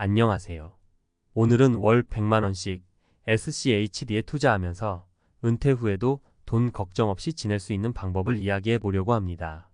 안녕하세요. 오늘은 월 100만원씩 SCHD에 투자하면서 은퇴 후에도 돈 걱정 없이 지낼 수 있는 방법을 이야기해 보려고 합니다.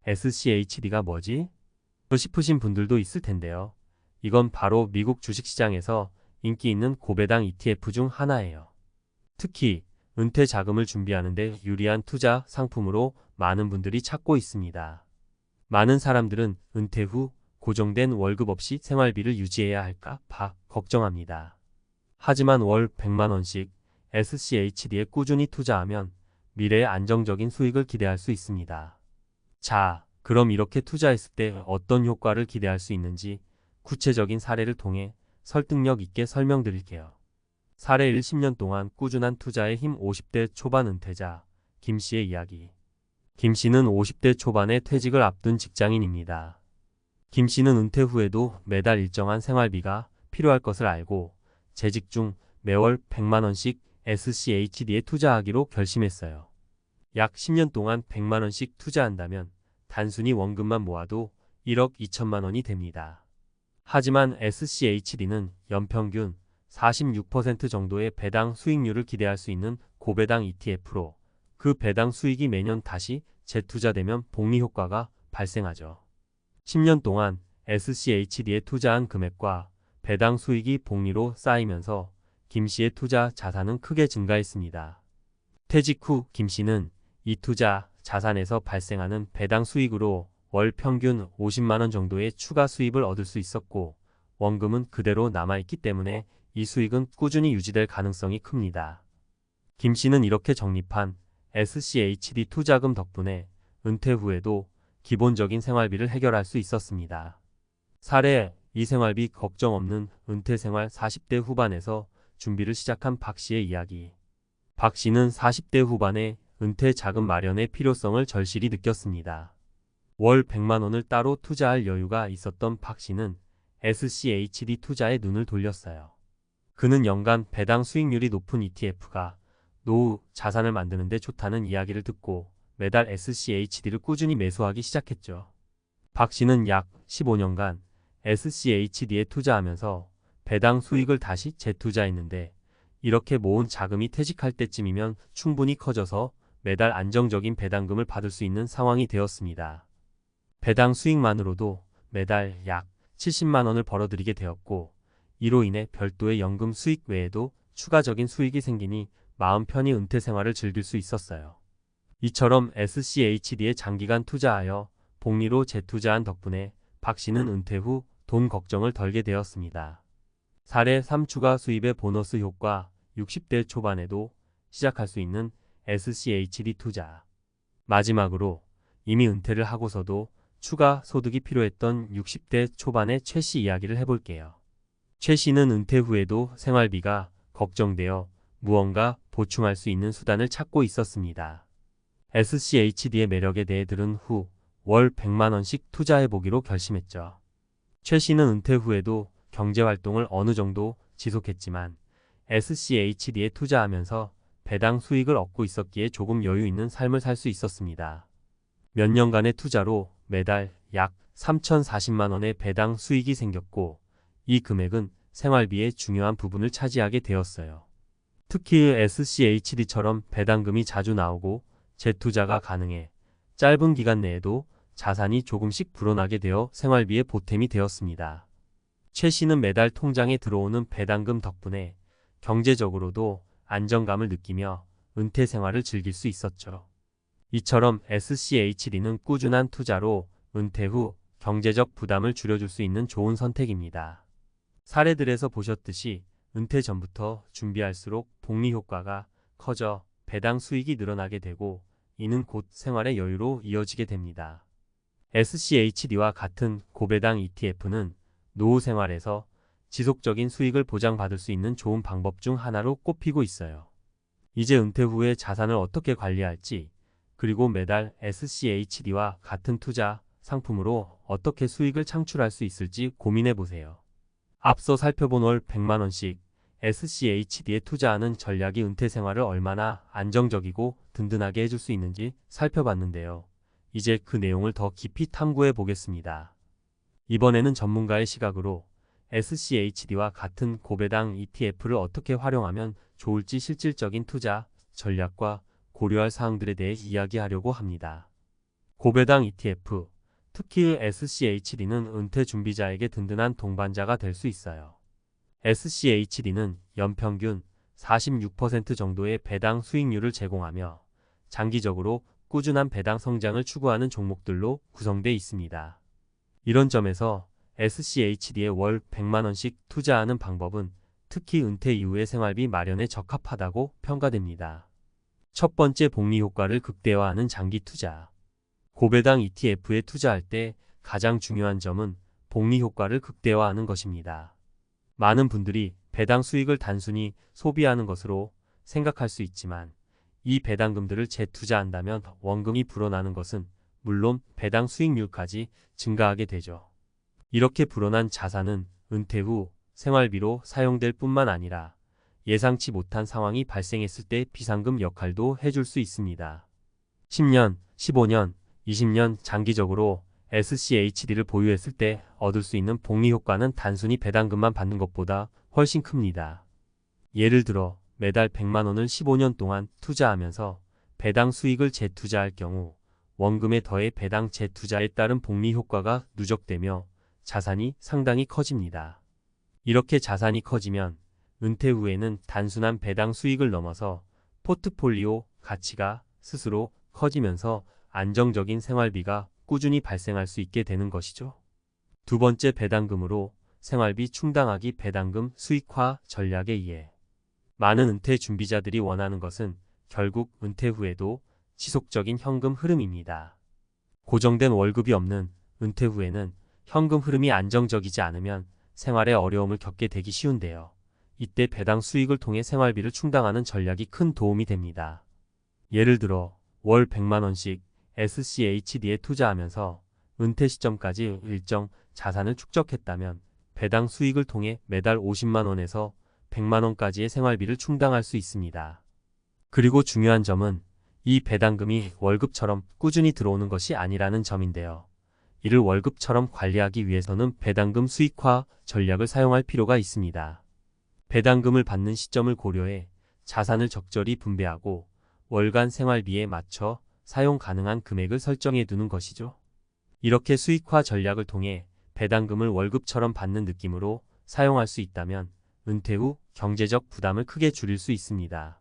SCHD가 뭐지? 싶으신 분들도 있을 텐데요. 이건 바로 미국 주식시장에서 인기 있는 고배당 ETF 중 하나예요. 특히 은퇴 자금을 준비하는데 유리한 투자 상품으로 많은 분들이 찾고 있습니다. 많은 사람들은 은퇴 후 고정된 월급 없이 생활비를 유지해야 할까 걱정합니다. 하지만 월 100만원씩 SCHD에 꾸준히 투자하면 미래에 안정적인 수익을 기대할 수 있습니다. 자, 그럼 이렇게 투자했을 때 어떤 효과를 기대할 수 있는지 구체적인 사례를 통해 설득력 있게 설명드릴게요. 사례 1. 10년 동안 꾸준한 투자의 힘. 50대 초반 은퇴자 김씨의 이야기. 김씨는 50대 초반에 퇴직을 앞둔 직장인입니다. 김씨는 은퇴 후에도 매달 일정한 생활비가 필요할 것을 알고 재직 중 매월 100만원씩 SCHD에 투자하기로 결심했어요. 약 10년 동안 100만원씩 투자한다면 단순히 원금만 모아도 1억 2천만원이 됩니다. 하지만 SCHD는 연평균 46% 정도의 배당 수익률을 기대할 수 있는 고배당 ETF로 그 배당 수익이 매년 다시 재투자되면 복리 효과가 발생하죠. 10년 동안 SCHD에 투자한 금액과 배당 수익이 복리로 쌓이면서 김씨의 투자 자산은 크게 증가했습니다. 퇴직 후 김씨는 이 투자 자산에서 발생하는 배당 수익으로 월 평균 50만원 정도의 추가 수입을 얻을 수 있었고 원금은 그대로 남아있기 때문에 이 수익은 꾸준히 유지될 가능성이 큽니다. 김씨는 이렇게 적립한 SCHD 투자금 덕분에 은퇴 후에도 기본적인 생활비를 해결할 수 있었습니다. 사례 2. 생활비 걱정 없는 은퇴 생활. 40대 후반에서 준비를 시작한 박씨의 이야기. 박씨는 40대 후반에 은퇴 자금 마련의 필요성을 절실히 느꼈습니다. 월 100만원을 따로 투자할 여유가 있었던 박씨는 SCHD 투자에 눈을 돌렸어요. 그는 연간 배당 수익률이 높은 ETF가 노후 자산을 만드는 데 좋다는 이야기를 듣고 매달 SCHD를 꾸준히 매수하기 시작했죠. 박씨는 약 15년간 SCHD에 투자하면서 배당 수익을 다시 재투자했는데 이렇게 모은 자금이 퇴직할 때쯤이면 충분히 커져서 매달 안정적인 배당금을 받을 수 있는 상황이 되었습니다. 배당 수익만으로도 매달 약 70만원을 벌어들이게 되었고 이로 인해 별도의 연금 수익 외에도 추가적인 수익이 생기니 마음 편히 은퇴 생활을 즐길 수 있었어요. 이처럼 SCHD에 장기간 투자하여 복리로 재투자한 덕분에 박씨는 은퇴 후 돈 걱정을 덜게 되었습니다. 사례 3. 추가 수입의 보너스 효과. 60대 초반에도 시작할 수 있는 SCHD 투자. 마지막으로 이미 은퇴를 하고서도 추가 소득이 필요했던 60대 초반의 최씨 이야기를 해볼게요. 최씨는 은퇴 후에도 생활비가 걱정되어 무언가 보충할 수 있는 수단을 찾고 있었습니다. SCHD의 매력에 대해 들은 후 월 100만원씩 투자해보기로 결심했죠. 최씨는 은퇴 후에도 경제활동을 어느 정도 지속했지만 SCHD에 투자하면서 배당 수익을 얻고 있었기에 조금 여유 있는 삶을 살 수 있었습니다. 몇 년간의 투자로 매달 약 3,040만원의 배당 수익이 생겼고 이 금액은 생활비의 중요한 부분을 차지하게 되었어요. 특히 SCHD처럼 배당금이 자주 나오고 재투자가 가능해 짧은 기간 내에도 자산이 조금씩 불어나게 되어 생활비의 보탬이 되었습니다. 최 씨는 매달 통장에 들어오는 배당금 덕분에 경제적으로도 안정감을 느끼며 은퇴 생활을 즐길 수 있었죠. 이처럼 SCHD는 꾸준한 투자로 은퇴 후 경제적 부담을 줄여줄 수 있는 좋은 선택입니다. 사례들에서 보셨듯이 은퇴 전부터 준비할수록 복리 효과가 커져 배당 수익이 늘어나게 되고 이는 곧 생활의 여유로 이어지게 됩니다. SCHD와 같은 고배당 ETF는 노후 생활에서 지속적인 수익을 보장받을 수 있는 좋은 방법 중 하나로 꼽히고 있어요. 이제 은퇴 후에 자산을 어떻게 관리할지 그리고 매달 SCHD와 같은 투자 상품으로 어떻게 수익을 창출할 수 있을지 고민해보세요. 앞서 살펴본 월 100만원씩 SCHD에 투자하는 전략이 은퇴 생활을 얼마나 안정적이고 든든하게 해줄 수 있는지 살펴봤는데요. 이제 그 내용을 더 깊이 탐구해 보겠습니다. 이번에는 전문가의 시각으로 SCHD와 같은 고배당 ETF를 어떻게 활용하면 좋을지 실질적인 투자 전략과 고려할 사항들에 대해 이야기하려고 합니다. 고배당 ETF, 특히 SCHD는 은퇴 준비자에게 든든한 동반자가 될 수 있어요. SCHD는 연평균 46% 정도의 배당 수익률을 제공하며 장기적으로 꾸준한 배당 성장을 추구하는 종목들로 구성되어 있습니다. 이런 점에서 SCHD에 월 100만원씩 투자하는 방법은 특히 은퇴 이후의 생활비 마련에 적합하다고 평가됩니다. 첫 번째, 복리 효과를 극대화하는 장기 투자. 고배당 ETF에 투자할 때 가장 중요한 점은 복리 효과를 극대화하는 것입니다. 많은 분들이 배당 수익을 단순히 소비하는 것으로 생각할 수 있지만 이 배당금들을 재투자한다면 원금이 불어나는 것은 물론 배당 수익률까지 증가하게 되죠. 이렇게 불어난 자산은 은퇴 후 생활비로 사용될 뿐만 아니라 예상치 못한 상황이 발생했을 때 비상금 역할도 해줄 수 있습니다. 10년, 15년, 20년 장기적으로 SCHD를 보유했을 때 얻을 수 있는 복리 효과는 단순히 배당금만 받는 것보다 훨씬 큽니다. 예를 들어 매달 100만원을 15년 동안 투자하면서 배당 수익을 재투자할 경우 원금에 더해 배당 재투자에 따른 복리 효과가 누적되며 자산이 상당히 커집니다. 이렇게 자산이 커지면 은퇴 후에는 단순한 배당 수익을 넘어서 포트폴리오 가치가 스스로 커지면서 안정적인 생활비가 꾸준히 발생할 수 있게 되는 것이죠. 두 번째, 배당금으로 생활비 충당하기. 배당금 수익화 전략에 의해 많은 은퇴 준비자들이 원하는 것은 결국 은퇴 후에도 지속적인 현금 흐름입니다. 고정된 월급이 없는 은퇴 후에는 현금 흐름이 안정적이지 않으면 생활에 어려움을 겪게 되기 쉬운데요. 이때 배당 수익을 통해 생활비를 충당하는 전략이 큰 도움이 됩니다. 예를 들어 월 100만원씩 SCHD에 투자하면서 은퇴 시점까지 일정 자산을 축적했다면 배당 수익을 통해 매달 50만원에서 100만원까지의 생활비를 충당할 수 있습니다. 그리고 중요한 점은 이 배당금이 월급처럼 꾸준히 들어오는 것이 아니라는 점인데요. 이를 월급처럼 관리하기 위해서는 배당금 수익화 전략을 사용할 필요가 있습니다. 배당금을 받는 시점을 고려해 자산을 적절히 분배하고 월간 생활비에 맞춰 사용 가능한 금액을 설정해 두는 것이죠. 이렇게 수익화 전략을 통해 배당금을 월급처럼 받는 느낌으로 사용할 수 있다면 은퇴 후 경제적 부담을 크게 줄일 수 있습니다.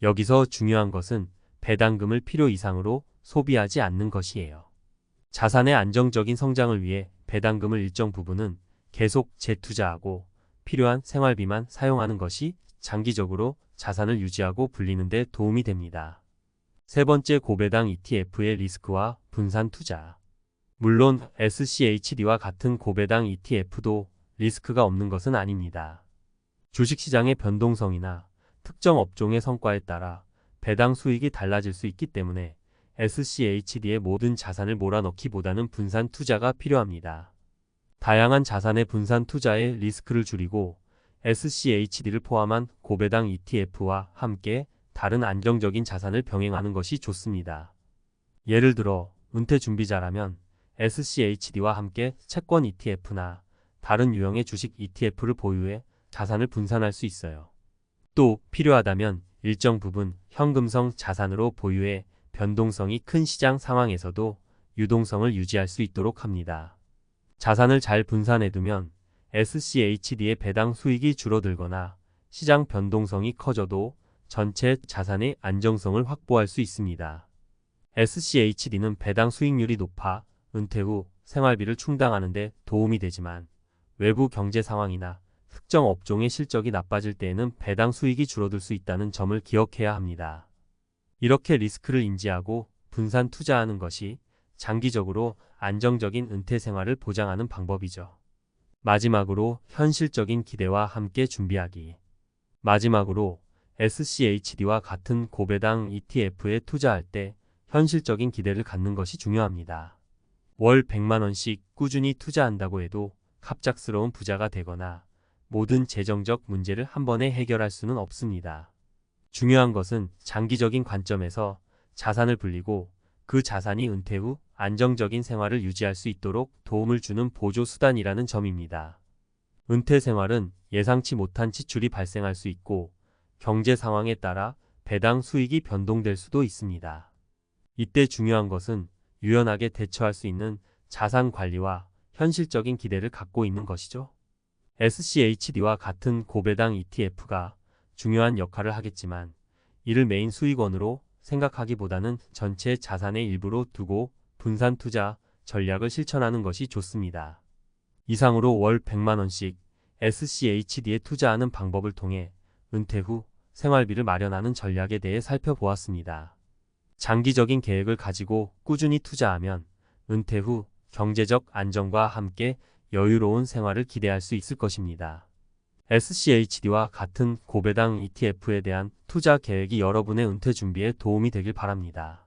여기서 중요한 것은 배당금을 필요 이상으로 소비하지 않는 것이에요. 자산의 안정적인 성장을 위해 배당금을 일정 부분은 계속 재투자하고 필요한 생활비만 사용하는 것이 장기적으로 자산을 유지하고 불리는 데 도움이 됩니다. 세 번째, 고배당 ETF의 리스크와 분산 투자. 물론 SCHD와 같은 고배당 ETF도 리스크가 없는 것은 아닙니다. 주식시장의 변동성이나 특정 업종의 성과에 따라 배당 수익이 달라질 수 있기 때문에 SCHD의 모든 자산을 몰아넣기보다는 분산 투자가 필요합니다. 다양한 자산의 분산 투자의 리스크를 줄이고 SCHD를 포함한 고배당 ETF와 함께 다른 안정적인 자산을 병행하는 것이 좋습니다. 예를 들어 은퇴 준비자라면 SCHD와 함께 채권 ETF나 다른 유형의 주식 ETF를 보유해 자산을 분산할 수 있어요. 또 필요하다면 일정 부분 현금성 자산으로 보유해 변동성이 큰 시장 상황에서도 유동성을 유지할 수 있도록 합니다. 자산을 잘 분산해두면 SCHD의 배당 수익이 줄어들거나 시장 변동성이 커져도 전체 자산의 안정성을 확보할 수 있습니다. SCHD는 배당 수익률이 높아 은퇴 후 생활비를 충당하는 데 도움이 되지만 외부 경제 상황이나 특정 업종의 실적이 나빠질 때에는 배당 수익이 줄어들 수 있다는 점을 기억해야 합니다. 이렇게 리스크를 인지하고 분산 투자하는 것이 장기적으로 안정적인 은퇴 생활을 보장하는 방법이죠. 마지막으로 현실적인 기대와 함께 준비하기. 마지막으로 SCHD와 같은 고배당 ETF에 투자할 때 현실적인 기대를 갖는 것이 중요합니다. 월 100만원씩 꾸준히 투자한다고 해도 갑작스러운 부자가 되거나 모든 재정적 문제를 한 번에 해결할 수는 없습니다. 중요한 것은 장기적인 관점에서 자산을 불리고 그 자산이 은퇴 후 안정적인 생활을 유지할 수 있도록 도움을 주는 보조 수단이라는 점입니다. 은퇴 생활은 예상치 못한 지출이 발생할 수 있고 경제 상황에 따라 배당 수익이 변동될 수도 있습니다. 이때 중요한 것은 유연하게 대처할 수 있는 자산 관리와 현실적인 기대를 갖고 있는 것이죠. SCHD와 같은 고배당 ETF가 중요한 역할을 하겠지만 이를 메인 수익원으로 생각하기보다는 전체 자산의 일부로 두고 분산 투자 전략을 실천하는 것이 좋습니다. 이상으로 월 100만원씩 SCHD에 투자하는 방법을 통해 은퇴 후 생활비를 마련하는 전략에 대해 살펴보았습니다. 장기적인 계획을 가지고 꾸준히 투자하면 은퇴 후 경제적 안정과 함께 여유로운 생활을 기대할 수 있을 것입니다. SCHD와 같은 고배당 ETF에 대한 투자 계획이 여러분의 은퇴 준비에 도움이 되길 바랍니다.